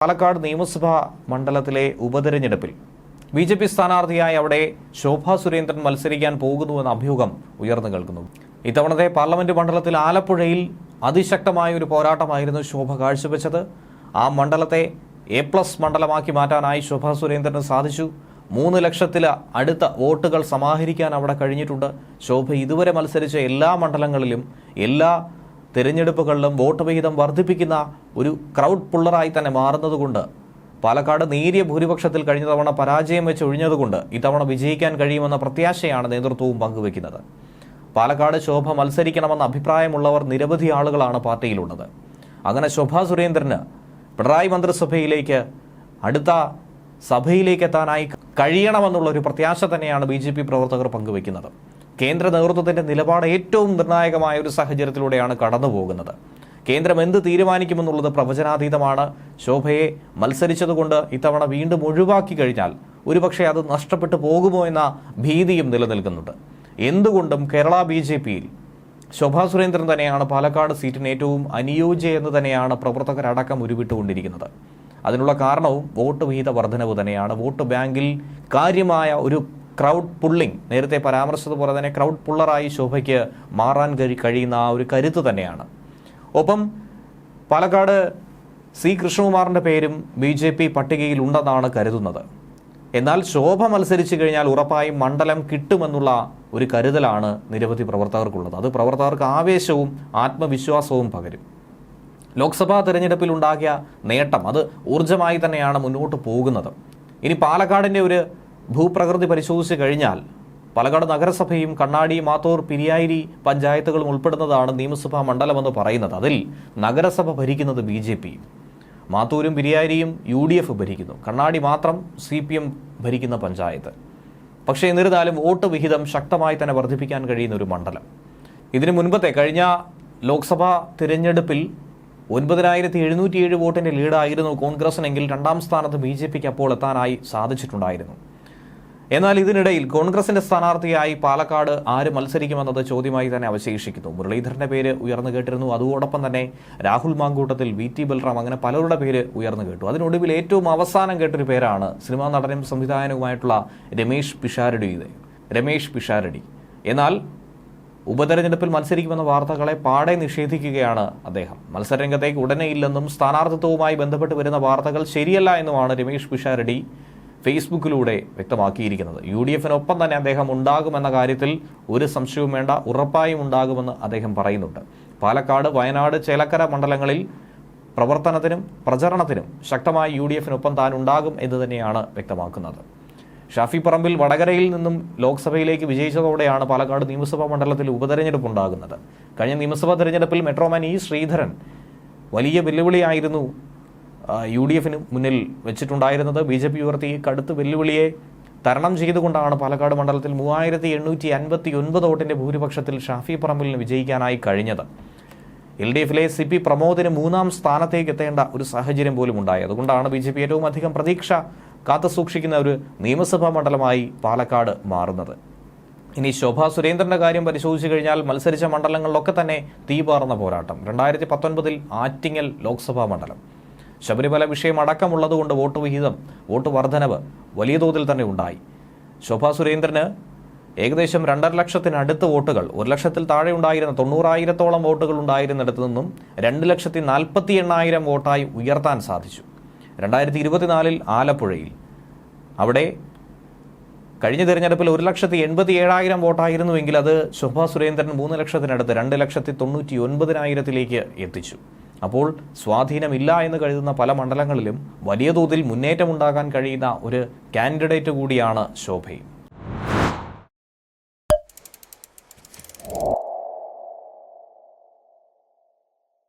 പാലക്കാട് നിയമസഭാ മണ്ഡലത്തിലെ ഉപതെരഞ്ഞെടുപ്പിൽ ബി.ജെ.പി. സ്ഥാനാർത്ഥിയായി അവിടെ ശോഭാ സുരേന്ദ്രൻ മത്സരിക്കാൻ പോകുന്നുവെന്ന അഭ്യൂഹം ഉയർന്നു കേൾക്കുന്നു. ഇത്തവണത്തെ പാർലമെന്റ് മണ്ഡലത്തിൽ ആലപ്പുഴയിൽ അതിശക്തമായ ഒരു പോരാട്ടമായിരുന്നു ശോഭ കാഴ്ചവെച്ചത്. ആ മണ്ഡലത്തെ എ+ മണ്ഡലമാക്കി മാറ്റാനായി ശോഭാ സുരേന്ദ്രന് സാധിച്ചു. 3 ലക്ഷത്തിൽ അടുത്ത വോട്ടുകൾ സമാഹരിക്കാൻ അവിടെ കഴിഞ്ഞിട്ടുണ്ട്. ശോഭ ഇതുവരെ മത്സരിച്ച എല്ലാ മണ്ഡലങ്ങളിലും എല്ലാ തെരഞ്ഞെടുപ്പുകളിലും വോട്ട് വിഹിതം വർദ്ധിപ്പിക്കുന്ന ഒരു ക്രൗഡ് പുള്ളറായി തന്നെ മാറുന്നതുകൊണ്ട് പാലക്കാട് നേരിയ ഭൂരിപക്ഷത്തിൽ കഴിഞ്ഞ തവണ പരാജയം വെച്ച് ഒഴിഞ്ഞതുകൊണ്ട് ഇത്തവണ വിജയിക്കാൻ കഴിയുമെന്ന പ്രത്യാശയാണ് നേതൃത്വവും പങ്കുവെക്കുന്നത്. പാലക്കാട് ശോഭ മത്സരിക്കണമെന്ന അഭിപ്രായമുള്ളവർ നിരവധി ആളുകളാണ് പാർട്ടിയിലുള്ളത്. അങ്ങനെ ശോഭാ സുരേന്ദ്രന് പിണറായി മന്ത്രിസഭയിലേക്ക് അടുത്ത സഭയിലേക്ക് എത്താനായി കഴിയണമെന്നുള്ള ഒരു പ്രത്യാശ തന്നെയാണ് ബി.ജെ.പി. പ്രവർത്തകർ പങ്കുവെക്കുന്നത്. കേന്ദ്ര നേതൃത്വത്തിന്റെ നിലപാട് ഏറ്റവും നിർണായകമായ ഒരു സാഹചര്യത്തിലൂടെയാണ് കടന്നുപോകുന്നത്. കേന്ദ്രം എന്ത് തീരുമാനിക്കുമെന്നുള്ളത് പ്രവചനാതീതമാണ്. ശോഭയെ മത്സരിച്ചതുകൊണ്ട് ഇത്തവണ വീണ്ടും ഒഴിവാക്കി കഴിഞ്ഞാൽ ഒരുപക്ഷെ അത് നഷ്ടപ്പെട്ടു പോകുമോ എന്ന ഭീതിയും നിലനിൽക്കുന്നുണ്ട്. എന്തുകൊണ്ടും കേരള ബി.ജെ.പിയിൽ ശോഭാ സുരേന്ദ്രൻ തന്നെയാണ് പാലക്കാട് സീറ്റിന് ഏറ്റവും അനുയോജ്യ എന്ന് തന്നെയാണ് പ്രവർത്തകരടക്കം ഉരുവിട്ടുകൊണ്ടിരിക്കുന്നത്. അതിനുള്ള കാരണവും വോട്ട് വിഹിത വർധനവ് തന്നെയാണ്. വോട്ട് ബാങ്കിൽ കാര്യമായ ഒരു ക്രൗഡ് പുള്ളിംഗ്, നേരത്തെ പരാമർശിച്ചതുപോലെ തന്നെ ക്രൗഡ് പുള്ളറായി ശോഭയ്ക്ക് മാറാൻ കഴിയുന്ന ആ ഒരു കരുത്ത് തന്നെയാണ്. ഒപ്പം പാലക്കാട് സി കൃഷ്ണകുമാറിൻ്റെ പേരും ബി.ജെ.പി. പട്ടികയിൽ ഉണ്ടെന്നാണ് കരുതുന്നത്. എന്നാൽ ശോഭ മത്സരിച്ചു കഴിഞ്ഞാൽ ഉറപ്പായും മണ്ഡലം കിട്ടുമെന്നുള്ള ഒരു കരുതലാണ് നിരവധി പ്രവർത്തകർക്കുള്ളത്. അത് പ്രവർത്തകർക്ക് ആവേശവും ആത്മവിശ്വാസവും പകരും. ലോക്സഭാ തെരഞ്ഞെടുപ്പിൽ ഉണ്ടാക്കിയ നേട്ടം അത് ഊർജ്ജമായി തന്നെയാണ് മുന്നോട്ട് പോകുന്നത്. ഇനി പാലക്കാടിൻ്റെ ഒരു ഭൂപ്രകൃതി പരിശോധിച്ച് കഴിഞ്ഞാൽ പാലക്കാട് നഗരസഭയും കണ്ണാടി, മാത്തൂർ, പിരിയായിരി പഞ്ചായത്തുകളും ഉൾപ്പെടുന്നതാണ് നിയമസഭാ മണ്ഡലമെന്ന് പറയുന്നത്. അതിൽ നഗരസഭ ഭരിക്കുന്നത് ബി.ജെ.പി. മാത്തൂരും പിരിയായിരിയും UDF ഭരിക്കുന്നു. കണ്ണാടി മാത്രം CPM ഭരിക്കുന്ന പഞ്ചായത്ത്. പക്ഷേ എന്നിരുന്നാലും വോട്ട് വിഹിതം ശക്തമായി തന്നെ വർദ്ധിപ്പിക്കാൻ കഴിയുന്ന ഒരു മണ്ഡലം. ഇതിനു മുൻപത്തെ കഴിഞ്ഞ ലോക്സഭാ തിരഞ്ഞെടുപ്പിൽ 9,707 വോട്ടിന്റെ ലീഡായിരുന്നു കോൺഗ്രസിനെങ്കിൽ 2ാം സ്ഥാനത്ത് ബി.ജെ.പിക്ക് അപ്പോൾ എത്താനായി സാധിച്ചിട്ടുണ്ടായിരുന്നു. എന്നാൽ ഇതിനിടയിൽ കോൺഗ്രസിന്റെ സ്ഥാനാർത്ഥിയായി പാലക്കാട് ആര് മത്സരിക്കുമെന്നത് ചോദ്യമായി തന്നെ അവശേഷിക്കുന്നു. മുരളീധരന്റെ പേര് ഉയർന്നു കേട്ടിരുന്നു. അതോടൊപ്പം തന്നെ രാഹുൽ മാങ്കൂട്ടത്തിൽ, VT ബൽറാം, അങ്ങനെ പലരുടെ പേര് ഉയർന്നു കേട്ടു. അതിനൊടുവിൽ ഏറ്റവും അവസാനം കേട്ടൊരു പേരാണ് സിനിമാ നടനും സംവിധായകനുമായിട്ടുള്ള രമേഷ് പിഷാരടി. എന്നാൽ ഉപതെരഞ്ഞെടുപ്പിൽ മത്സരിക്കുമെന്ന വാർത്തകളെ പാടെ നിഷേധിക്കുകയാണ് അദ്ദേഹം. മത്സരരംഗത്തേക്ക് ഉടനെ ഇല്ലെന്നും സ്ഥാനാർത്ഥിത്വവുമായി ബന്ധപ്പെട്ട് വരുന്ന വാർത്തകൾ ശരിയല്ല എന്നുമാണ് രമേഷ് പിഷാരടി ഫേസ്ബുക്കിലൂടെ വ്യക്തമാക്കിയിരിക്കുന്നത്. UDF-നൊപ്പം തന്നെ അദ്ദേഹം ഉണ്ടാകുമെന്ന കാര്യത്തിൽ ഒരു സംശയവും വേണ്ട, ഉറപ്പായും ഉണ്ടാകുമെന്ന് അദ്ദേഹം പറയുന്നുണ്ട്. പാലക്കാട്, വയനാട്, ചേലക്കര മണ്ഡലങ്ങളിൽ പ്രവർത്തനത്തിനും പ്രചരണത്തിനും ശക്തമായി UDF-നൊപ്പം താൻ ഉണ്ടാകും എന്ന് തന്നെയാണ് വ്യക്തമാക്കുന്നത്. ഷാഫി പറമ്പിൽ വടകരയിൽ നിന്നും ലോക്സഭയിലേക്ക് വിജയിച്ചതോടെയാണ് പാലക്കാട് നിയമസഭാ മണ്ഡലത്തിൽ ഉപതെരഞ്ഞെടുപ്പ് ഉണ്ടാകുന്നത്. കഴിഞ്ഞ നിയമസഭാ തെരഞ്ഞെടുപ്പിൽ മെട്രോമാൻ E. ശ്രീധരൻ വലിയ വെല്ലുവിളിയായിരുന്നു UDF-ന് മുന്നിൽ വെച്ചിട്ടുണ്ടായിരുന്നത്. ബി.ജെ.പി. ഉയർത്തി കടുത്ത വെല്ലുവിളിയെ തരണം ചെയ്തുകൊണ്ടാണ് പാലക്കാട് മണ്ഡലത്തിൽ 3,859 വോട്ടിന്റെ ഭൂരിപക്ഷത്തിൽ ഷാഫി പറമ്പിലിന് വിജയിക്കാനായി കഴിഞ്ഞത്. LDF-ലെ CP പ്രമോദിന് 3ാം സ്ഥാനത്തേക്ക് എത്തേണ്ട ഒരു സാഹചര്യം പോലും ഉണ്ടായി. അതുകൊണ്ടാണ് ബി.ജെ.പി. ഏറ്റവും അധികം പ്രതീക്ഷ കാത്തുസൂക്ഷിക്കുന്ന ഒരു നിയമസഭാ മണ്ഡലമായി പാലക്കാട് മാറുന്നത്. ഇനി ശോഭാ സുരേന്ദ്രന്റെ കാര്യം പരിശോധിച്ചു കഴിഞ്ഞാൽ മത്സരിച്ച മണ്ഡലങ്ങളിലൊക്കെ തന്നെ തീപാറുന്ന പോരാട്ടം. 2019 ആറ്റിങ്ങൽ ലോക്സഭാ മണ്ഡലം ശബരിമല വിഷയം അടക്കമുള്ളതുകൊണ്ട് വോട്ട് വർധനവ് വലിയ തോതിൽ തന്നെ ഉണ്ടായി. ശോഭാ സുരേന്ദ്രന് ഏകദേശം 2.5 ലക്ഷത്തിനടുത്ത് വോട്ടുകൾ, 1 ലക്ഷത്തിൽ താഴെ ഉണ്ടായിരുന്ന 90,000-ഓളം വോട്ടുകൾ ഉണ്ടായിരുന്നിടത്തു നിന്നും 2,48,000 വോട്ടായി ഉയർത്താൻ സാധിച്ചു. 2024 ആലപ്പുഴയിൽ അവിടെ കഴിഞ്ഞ തെരഞ്ഞെടുപ്പിൽ 1,87,000 വോട്ടായിരുന്നുവെങ്കിൽ അത് ശോഭാ സുരേന്ദ്രൻ 3 ലക്ഷത്തിനടുത്ത് 2,99,000 എത്തിച്ചു. അപ്പോൾ സ്വാധീനമില്ല എന്ന് കരുതുന്ന പല മണ്ഡലങ്ങളിലും വലിയ തോതിൽ മുന്നേറ്റമുണ്ടാകാൻ കഴിയുന്ന ഒരു കാൻഡിഡേറ്റ് കൂടിയാണ് ശോഭയും.